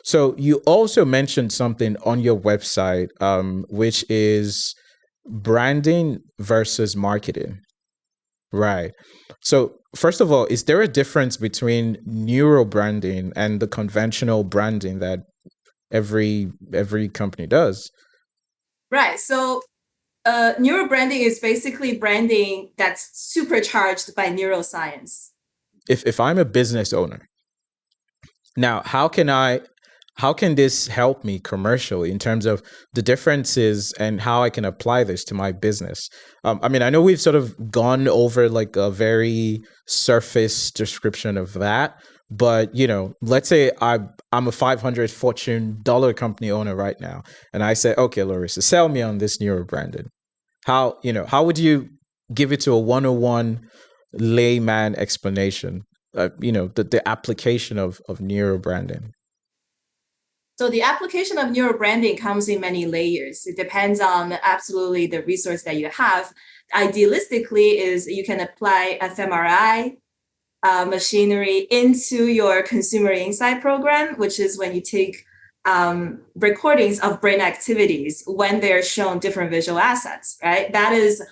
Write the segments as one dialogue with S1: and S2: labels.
S1: So you also mentioned something on your website, which is branding versus marketing. Right. So first of all, is there a difference between neuro-branding and the conventional branding that every company does?
S2: Right. So neurobranding is basically branding that's supercharged by neuroscience.
S1: If I'm a business owner, now how can this help me commercially in terms of the differences and how I can apply this to my business? I mean, I know we've sort of gone over like a very surface description of that, but let's say I'm a 500 Fortune dollar company owner right now, and I say, okay, Larissa, sell me on this neuro branding. How would you give it to a 101 layman explanation? The application of neuro branding.
S2: So the application of neurobranding comes in many layers. It depends on absolutely the resource that you have. Idealistically, is you can apply fMRI machinery into your consumer insight program, which is when you take recordings of brain activities when they're shown different visual assets, right? That is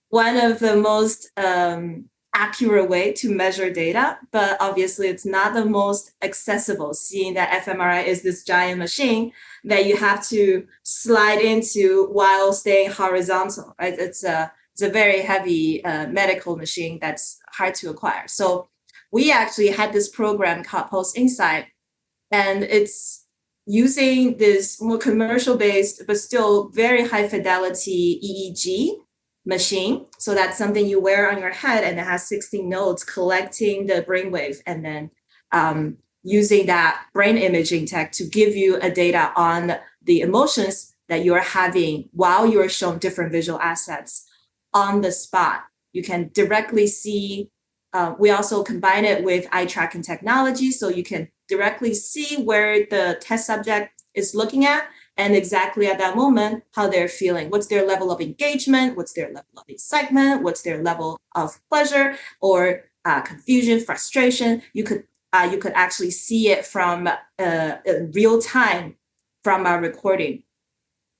S2: one of the most accurate way to measure data, but obviously it's not the most accessible, seeing that fMRI is this giant machine that you have to slide into while staying horizontal, right? It's a very heavy medical machine that's hard to acquire. So we actually had this program called Pulse Insight, and it's using this more commercial based, but still very high fidelity EEG machine. So that's something you wear on your head, and it has 16 nodes collecting the brainwave, and then using that brain imaging tech to give you a data on the emotions that you're having while you're shown different visual assets on the spot. You can directly see. We also combine it with eye tracking technology, so you can directly see where the test subject is looking at, and exactly at that moment how they're feeling. What's their level of engagement? What's their level of excitement? What's their level of pleasure or confusion, frustration? You could actually see it from real time from our recording.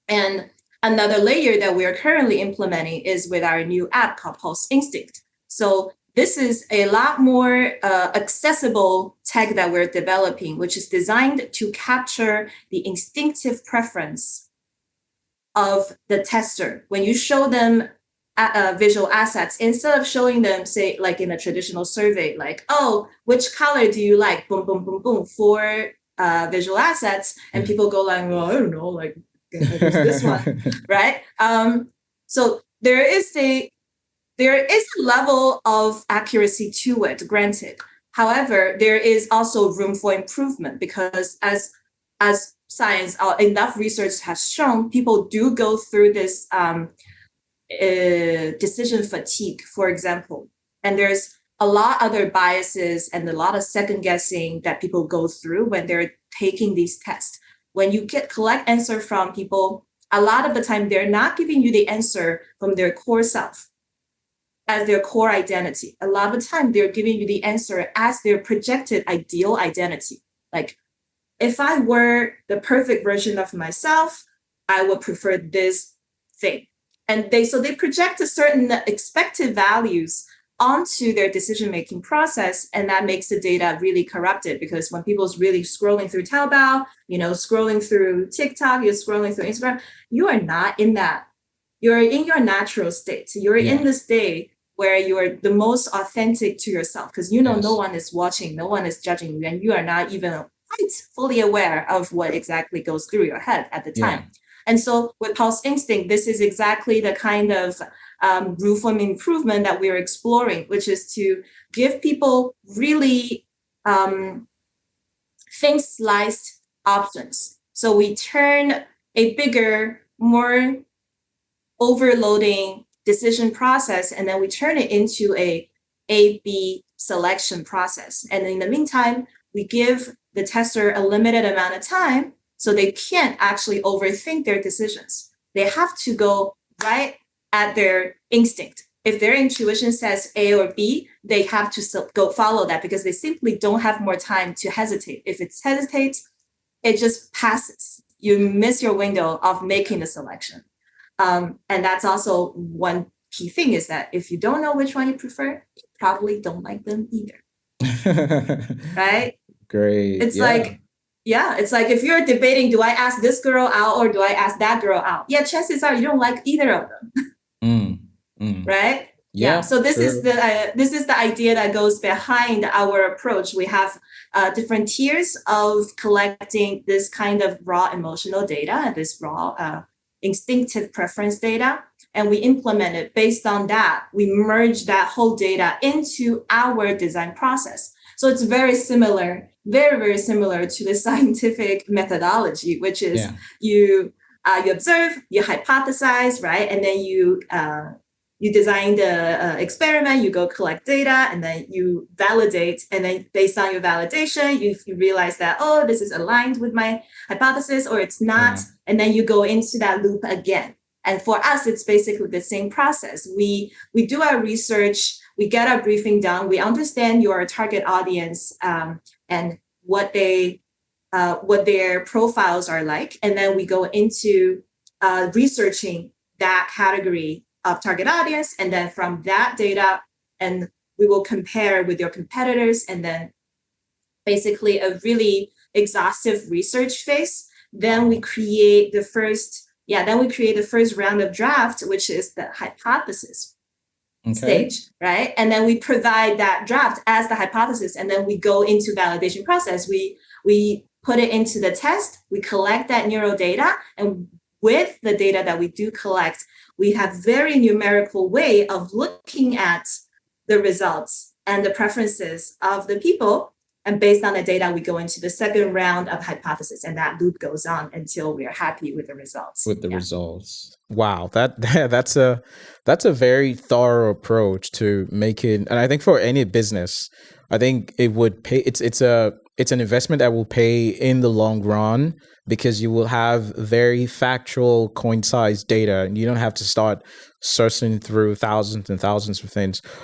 S2: And another layer that we are currently implementing is with our new app called Pulse Instinct. So this is a lot more accessible tech that we're developing, which is designed to capture the instinctive preference of the tester. When you show them visual assets, instead of showing them, say, like in a traditional survey, like, oh, which color do you like? Boom, boom, boom, boom, for visual assets. And people go like, well, I don't know, like, this one, right? So there is a level of accuracy to it, granted. However, there is also room for improvement, because as science, enough research has shown, people do go through this decision fatigue, for example. And there's a lot other biases and a lot of second guessing that people go through when they're taking these tests. When you collect answer from people, a lot of the time they're not giving you the answer from their core self as their core identity. A lot of the time they're giving you the answer as their projected ideal identity. Like, if I were the perfect version of myself, I would prefer this thing. And they project a certain expected values onto their decision-making process, and that makes the data really corrupted, because when people's really scrolling through Taobao, scrolling through TikTok, you're scrolling through Instagram, you are not in that. You're in your natural state. You're in the state where you're the most authentic to yourself, because no one is watching, no one is judging you, and you are not even quite fully aware of what exactly goes through your head at the time. Yeah. And so with Pulse Instinct, this is exactly the kind of room for improvement that we're exploring, which is to give people really thin sliced options. So we turn a bigger, more overloading decision process, and then we turn it into a A/B selection process. And in the meantime, we give the tester a limited amount of time, so they can't actually overthink their decisions. They have to go right at their instinct. If their intuition says A or B, they have to go follow that, because they simply don't have more time to hesitate. If it hesitates, it just passes. You miss your window of making the selection. And that's also one key thing, is that if you don't know which one you prefer, you probably don't like them either. Right?
S1: Great.
S2: It's like, it's like if you're debating, do I ask this girl out or do I ask that girl out? Yeah, chances are you don't like either of them. Right?
S1: Yeah.
S2: So this is the idea that goes behind our approach. We have different tiers of collecting this kind of raw emotional data, this raw instinctive preference data, and we implement it based on that. We merge that whole data into our design process. So it's very similar, very, very similar to the scientific methodology, which is you observe, you hypothesize, right? And then you design the experiment, you go collect data, and then you validate. And then based on your validation, you realize that, oh, this is aligned with my hypothesis or it's not. And then you go into that loop again. And for us, it's basically the same process. We do our research, we get our briefing done, we understand your target audience and what their profiles are like. And then we go into researching that category of target audience. And then from that data, and we will compare with your competitors, and then basically a really exhaustive research phase. Then we create the first round of draft, which is the hypothesis stage, right? And then we provide that draft as the hypothesis, and then we go into validation process. We put it into the test, we collect that neural data, and with the data that we do collect, we have very numerical way of looking at the results and the preferences of the people. And based on the data, we go into the second round of hypothesis, and that loop goes on until we are happy with the results.
S1: Results. Wow, that's a very thorough approach to making. And I think for any business, I think it would pay. It's an investment that will pay in the long run, because you will have very factual, coin-sized data, and you don't have to start searching through thousands and thousands of things.